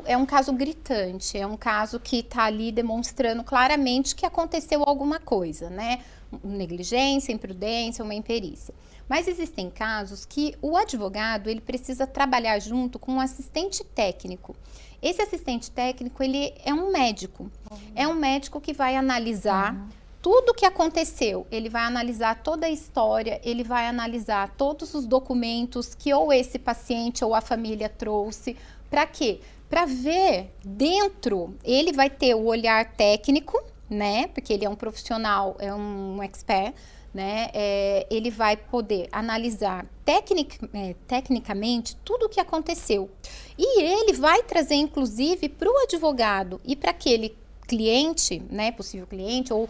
é um caso gritante, é um caso que está ali demonstrando claramente que aconteceu alguma coisa, né, negligência, imprudência, uma imperícia. Mas existem casos que o advogado, ele precisa trabalhar junto com um assistente técnico. Esse assistente técnico, ele é um médico. É um médico que vai analisar tudo o que aconteceu. Ele vai analisar toda a história, ele vai analisar todos os documentos que ou esse paciente ou a família trouxe. Para quê? Para ver dentro, ele vai ter o olhar técnico, né? Porque ele é um profissional, é um expert, né? Ele vai poder analisar tecnicamente tudo o que aconteceu. E ele vai trazer, inclusive, para o advogado e para aquele cliente, né, possível cliente, ou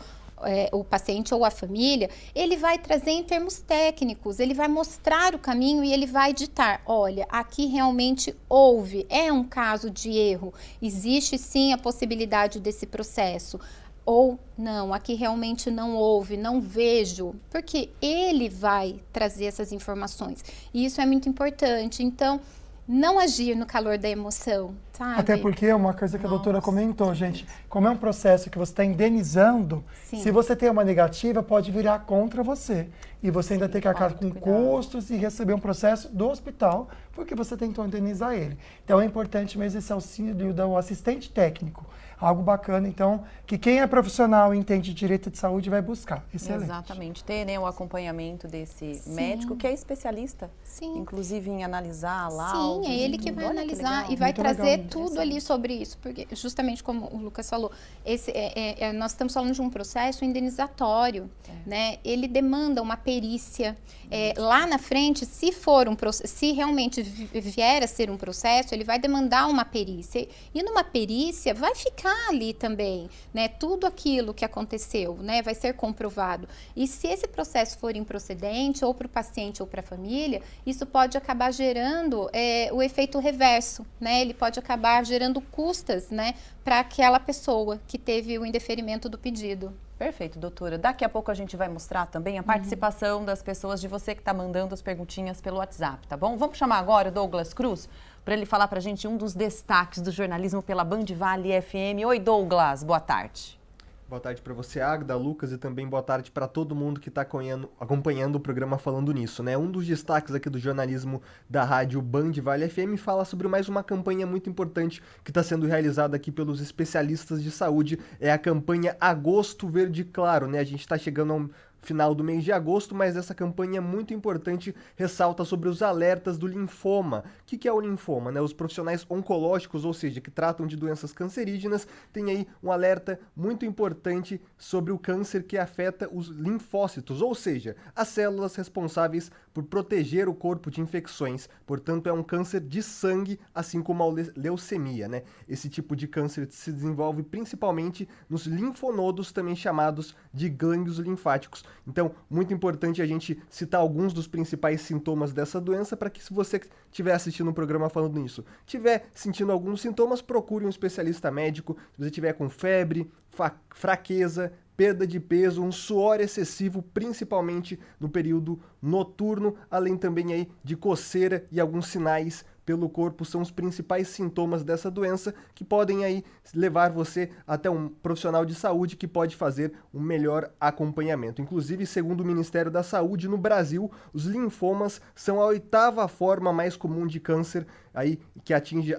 o paciente ou a família, ele vai trazer em termos técnicos, ele vai mostrar o caminho e ele vai ditar, olha, aqui realmente houve, é um caso de erro, existe sim a possibilidade desse processo. ou não, aqui realmente não houve, não vejo, porque ele vai trazer essas informações. E isso é muito importante. Então, não agir no calor da emoção, sabe? Até porque é uma coisa que a doutora comentou, gente. Como é um processo que você está indenizando, se você tem uma negativa, pode virar contra você. E você ainda tem que arcar com custos e receber um processo do hospital, porque você tentou indenizar ele. Então é importante mesmo esse auxílio do assistente técnico. Algo bacana, então, que quem é profissional e entende direito de saúde vai buscar. Excelente. Exatamente. Ter, né, o acompanhamento desse médico, que é especialista, inclusive em analisar lá. Sim, é ele que vai analisar e vai trazer tudo ali sobre isso. Porque, justamente como o Lucas falou, nós estamos falando de um processo indenizatório, né? Ele demanda uma perícia. Lá na frente, se realmente vier a ser um processo, ele vai demandar uma perícia. E numa perícia vai ficar ali também, né? Tudo aquilo que aconteceu, né? Vai ser comprovado. E se esse processo for improcedente, ou para o paciente ou para a família, isso pode acabar gerando o efeito reverso, né? Ele pode acabar gerando custas, né? Para aquela pessoa que teve o indeferimento do pedido. Perfeito, doutora. Daqui a pouco a gente vai mostrar também a participação das pessoas, de você que está mandando as perguntinhas pelo WhatsApp, tá bom? Vamos chamar agora o Douglas Cruz para ele falar para a gente um dos destaques do jornalismo pela Band Vale FM. Oi, Douglas, boa tarde. Boa tarde para você, Agda, Lucas, e também boa tarde para todo mundo que está acompanhando o programa Falando Nisso, né? Um dos destaques aqui do jornalismo da rádio Band Vale FM fala sobre mais uma campanha muito importante que está sendo realizada aqui pelos especialistas de saúde. É a campanha Agosto Verde Claro, né? A gente está chegando ao final do mês de agosto, mas essa campanha muito importante ressalta sobre os alertas do linfoma. O que é o linfoma, né? Os profissionais oncológicos, ou seja, que tratam de doenças cancerígenas, têm aí um alerta muito importante sobre o câncer que afeta os linfócitos, ou seja, as células responsáveis por proteger o corpo de infecções. Portanto, é um câncer de sangue, assim como a leucemia, né? Esse tipo de câncer se desenvolve principalmente nos linfonodos, também chamados de gânglios linfáticos. Então, muito importante a gente citar alguns dos principais sintomas dessa doença para que, se você estiver assistindo um programa falando nisso, estiver sentindo alguns sintomas, procure um especialista médico. Se você estiver com febre, fraqueza, perda de peso, um suor excessivo, principalmente no período noturno, além também aí de coceira e alguns sinais pelo corpo, são os principais sintomas dessa doença que podem aí levar você até um profissional de saúde que pode fazer um melhor acompanhamento. Inclusive, segundo o Ministério da Saúde, no Brasil, os linfomas são a 8ª forma mais comum de câncer, aí que atinge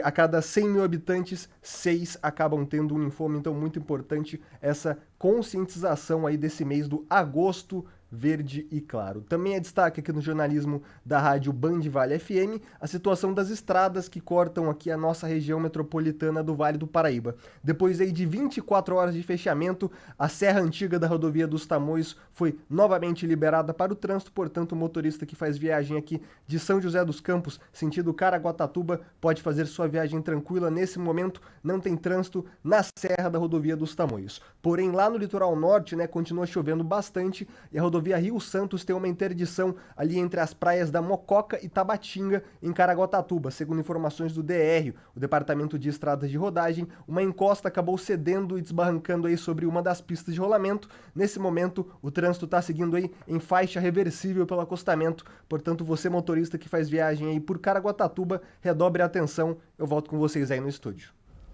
a cada 100 mil habitantes, 6 acabam tendo um linfoma. Então, muito importante essa conscientização aí desse mês do Agosto Verde e Claro. Também é destaque aqui no jornalismo da rádio Band Vale FM a situação das estradas que cortam aqui a nossa região metropolitana do Vale do Paraíba. Depois aí de 24 horas de fechamento, a Serra Antiga da rodovia dos Tamoios foi novamente liberada para o trânsito. Portanto, o motorista que faz viagem aqui de São José dos Campos, sentido Caraguatatuba, pode fazer sua viagem tranquila. Nesse momento, não tem trânsito na Serra da rodovia dos Tamoios. Porém, lá no litoral norte, né, continua chovendo bastante e a rodovia Rio Santos tem uma interdição ali entre as praias da Mococa e Tabatinga, em Caraguatatuba. Segundo informações do DR, o Departamento de Estradas de Rodagem, uma encosta acabou cedendo e desbarrancando aí sobre uma das pistas de rolamento. Nesse momento, o trânsito está seguindo aí em faixa reversível pelo acostamento. Portanto, você, motorista que faz viagem aí por Caraguatatuba, redobre a atenção. Eu volto com vocês aí no estúdio.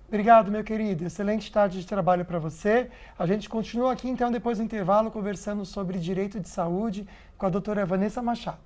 Obrigado, meu querido. Excelente tarde de trabalho para você. A gente continua aqui, então, depois do intervalo, conversando sobre direito de saúde com a doutora Vanessa Machado.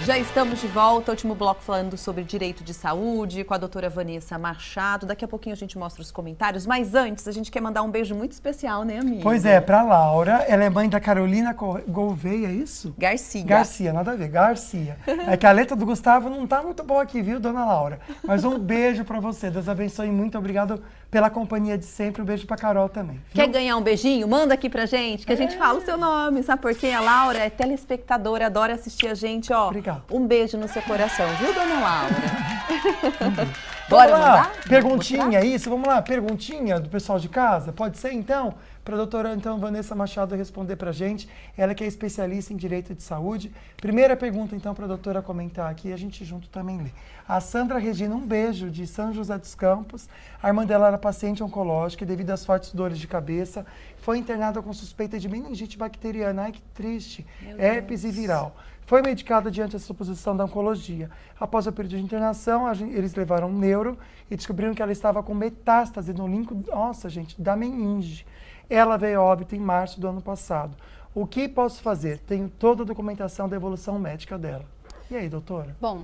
Já estamos de volta, último bloco falando sobre direito de saúde com a doutora Vanessa Machado. Daqui a pouquinho a gente mostra os comentários, mas antes a gente quer mandar um beijo muito especial, né, amiga? Pois é, pra Laura. Ela é mãe da Carolina Gouveia, é isso? Garcia. Garcia, nada a ver, Garcia. É que a letra do Gustavo não tá muito boa aqui, viu, dona Laura? Mas um beijo pra você, Deus abençoe muito, obrigado pela companhia de sempre, um beijo pra Carol também. Viu? Quer ganhar um beijinho? Manda aqui pra gente, que a gente fala o seu nome, sabe por quê? A Laura é telespectadora, adora assistir a gente, ó. Obrigado. Um beijo no seu coração, viu, dona Laura? Bora mandar? Perguntinha, isso, vamos lá, perguntinha do pessoal de casa? Pode ser, então? para a doutora, então, Vanessa Machado responder para a gente. Ela que é especialista em direito de saúde. Primeira pergunta, então, para a doutora comentar aqui, a gente junto também lê. A Sandra Regina, um beijo, de São José dos Campos. A irmã dela era paciente oncológica e, devido às fortes dores de cabeça, foi internada com suspeita de meningite bacteriana. Ai, que triste. Herpes e viral. Foi medicada diante da suposição da oncologia. Após o período de internação, eles levaram um neuro e descobriram que ela estava com metástase no linco, nossa, gente, da meninge. Ela veio a óbito em março do ano passado. O que posso fazer? Tenho toda a documentação da evolução médica dela. E aí, doutora? Bom,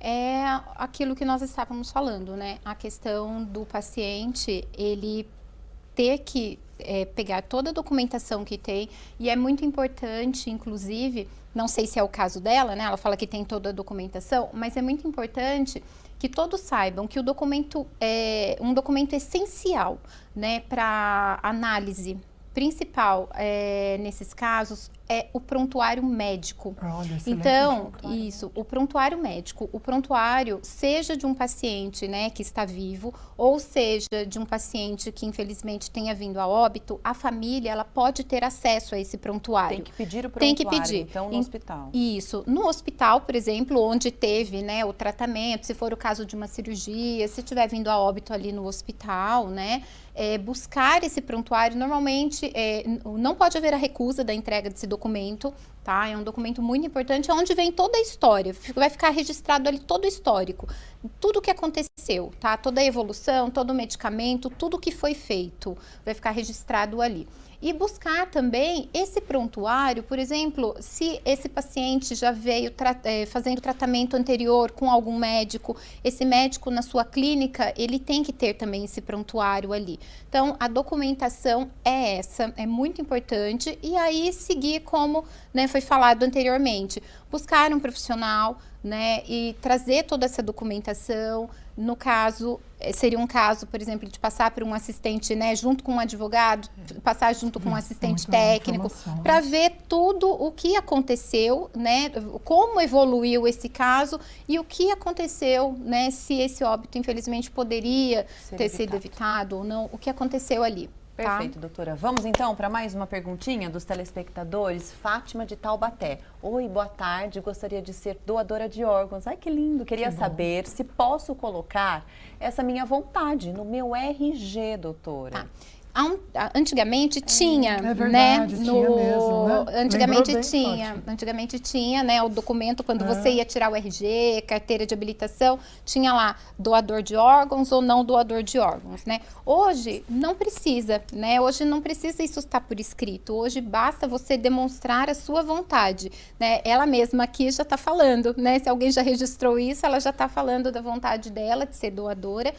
é aquilo que nós estávamos falando, né? A questão do paciente, ele ter que pegar toda a documentação que tem, e é muito importante, inclusive, não sei se é o caso dela, né? Ela fala que tem toda a documentação, mas é muito importante que todos saibam que o documento é um documento essencial, né, para análise principal nesses casos é o prontuário médico. Então, o prontuário médico. O prontuário, seja de um paciente, né, que está vivo, ou seja de um paciente que infelizmente tenha vindo a óbito, a família ela pode ter acesso a esse prontuário. Tem que pedir o prontuário, tem que pedir. Então, no hospital. Isso. No hospital, por exemplo, onde teve, né, o tratamento, se for o caso de uma cirurgia, se tiver vindo a óbito ali no hospital, né, buscar esse prontuário, normalmente não pode haver a recusa da entrega desse documento, tá? É um documento muito importante, onde vem toda a história, vai ficar registrado ali todo o histórico, tudo o que aconteceu, tá? Toda a evolução, todo o medicamento, tudo que foi feito, vai ficar registrado ali. E buscar também esse prontuário, por exemplo, se esse paciente já veio fazendo tratamento anterior com algum médico, esse médico na sua clínica, ele tem que ter também esse prontuário ali. Então, a documentação é essa, é muito importante. E aí, seguir como, né, foi falado anteriormente, buscar um profissional, né, e trazer toda essa documentação. No caso, seria um caso, por exemplo, de passar por um assistente, né, junto com um advogado, passar junto com um assistente técnico, para ver tudo o que aconteceu, né, como evoluiu esse caso e o que aconteceu, né, se esse óbito, infelizmente, poderia ter sido evitado ou não, o que aconteceu ali. Perfeito, doutora. Vamos então para mais uma perguntinha dos telespectadores. Fátima de Taubaté. Oi, boa tarde. Gostaria de ser doadora de órgãos. Ai, que lindo. Queria saber se posso colocar essa minha vontade no meu RG, doutora. Tá. Antigamente tinha, é verdade, né? Tinha mesmo, né? Antigamente tinha, né? O documento quando você ia tirar o RG, carteira de habilitação, tinha lá doador de órgãos ou não doador de órgãos, né? Hoje não precisa, né? Hoje não precisa isso estar por escrito. Hoje basta você demonstrar a sua vontade, né? Ela mesma aqui já está falando, né? Se alguém já registrou isso, ela já está falando da vontade dela de ser doadora.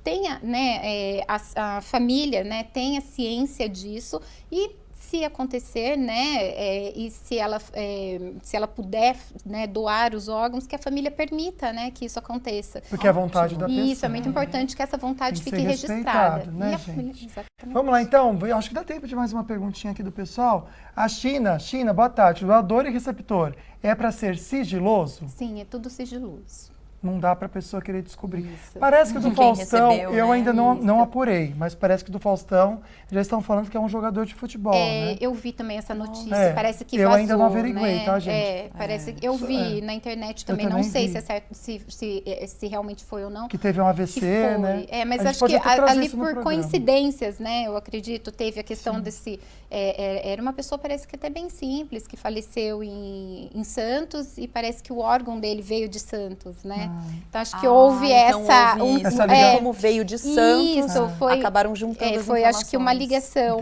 Tenha, né, a família, né, tenha ciência disso e se acontecer, né, e se ela puder, né, doar os órgãos, que a família permita, né, que isso aconteça. Porque é a vontade da pessoa. Isso, é muito importante que essa vontade fique registrada. Né, gente? Família, vamos lá, então, acho que dá tempo de mais uma perguntinha aqui do pessoal. A China, boa tarde, doador e receptor, é para ser sigiloso? Sim, é tudo sigiloso. Não dá para a pessoa querer descobrir. Isso. Parece que do Faustão, eu ainda não apurei, mas parece que do Faustão já estão falando que é um jogador de futebol, né? Eu vi também essa notícia, parece que eu vazou, ainda não averiguei, né? tá, gente? Parece que eu vi na internet também, não sei se é certo, se realmente foi ou não. Que teve um AVC, né? Mas acho que ali por coincidências, né, eu acredito, teve a questão desse... era uma pessoa, parece que até bem simples, que faleceu em Santos e parece que o órgão dele veio de Santos, né? Então, acho que houve essa ligação. Como veio de Santos, foi, acabaram juntando as foi, acho que uma ligação,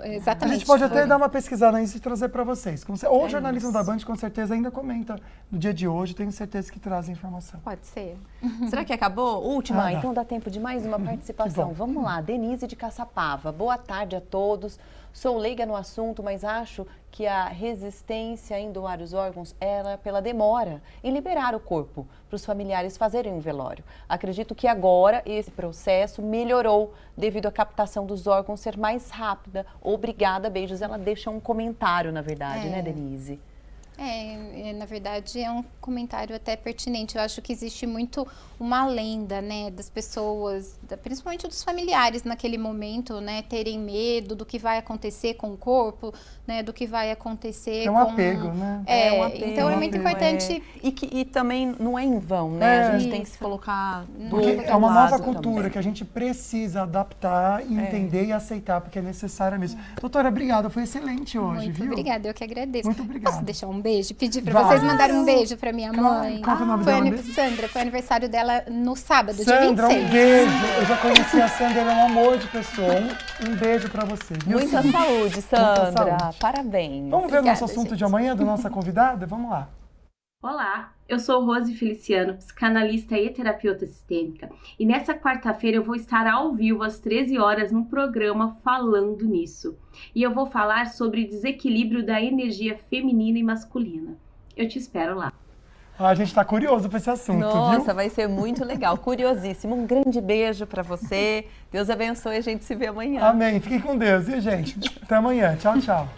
exatamente. A gente pode até dar uma pesquisada nisso e trazer para vocês. Ou o jornalismo da Band, com certeza, ainda comenta no dia de hoje, tenho certeza que traz informação. Pode ser. Será que acabou? Última, então dá tempo de mais uma participação. Vamos lá, Denise de Caçapava. Boa tarde a todos. Sou leiga no assunto, mas acho que a resistência em doar os órgãos era pela demora em liberar o corpo para os familiares fazerem um velório. Acredito que agora esse processo melhorou devido à captação dos órgãos ser mais rápida. Obrigada, beijos. Ela deixa um comentário, na verdade, né, Denise? Na verdade é um comentário até pertinente. Eu acho que existe muito uma lenda, né, das pessoas, principalmente dos familiares naquele momento, né, terem medo do que vai acontecer com o corpo, né, do que vai acontecer com... É um apego, né? Um apego, então é muito importante. E também não é em vão, né? A gente tem que se colocar do outro lado. É uma nova cultura também, que a gente precisa adaptar, entender e aceitar, porque é necessário mesmo. Doutora, obrigada, foi excelente hoje, muito viu? Obrigada, eu que agradeço. Muito obrigado. Posso deixar um beijo? Pedir para vocês mandarem um beijo para minha mãe. Qual é o nome dela? Sandra, foi aniversário dela no sábado, Sandra, dia 26. Um beijo. Eu já conheci a Sandra, ela é um amor de pessoa. Um beijo pra você. Viu, Muita saúde, Sandra. Muita saúde. Parabéns. Vamos ver o nosso assunto de amanhã, da nossa convidada? Vamos lá. Olá, eu sou Rose Feliciano, psicanalista e terapeuta sistêmica. E nessa quarta-feira eu vou estar ao vivo às 13 horas num programa falando nisso. E eu vou falar sobre desequilíbrio da energia feminina e masculina. Eu te espero lá. A gente tá curioso pra esse assunto, Nossa, viu? Vai ser muito legal, curiosíssimo. Um grande beijo pra você. Deus abençoe, a gente se vê amanhã. Amém. Fiquem com Deus, viu, gente? Até amanhã. Tchau, tchau.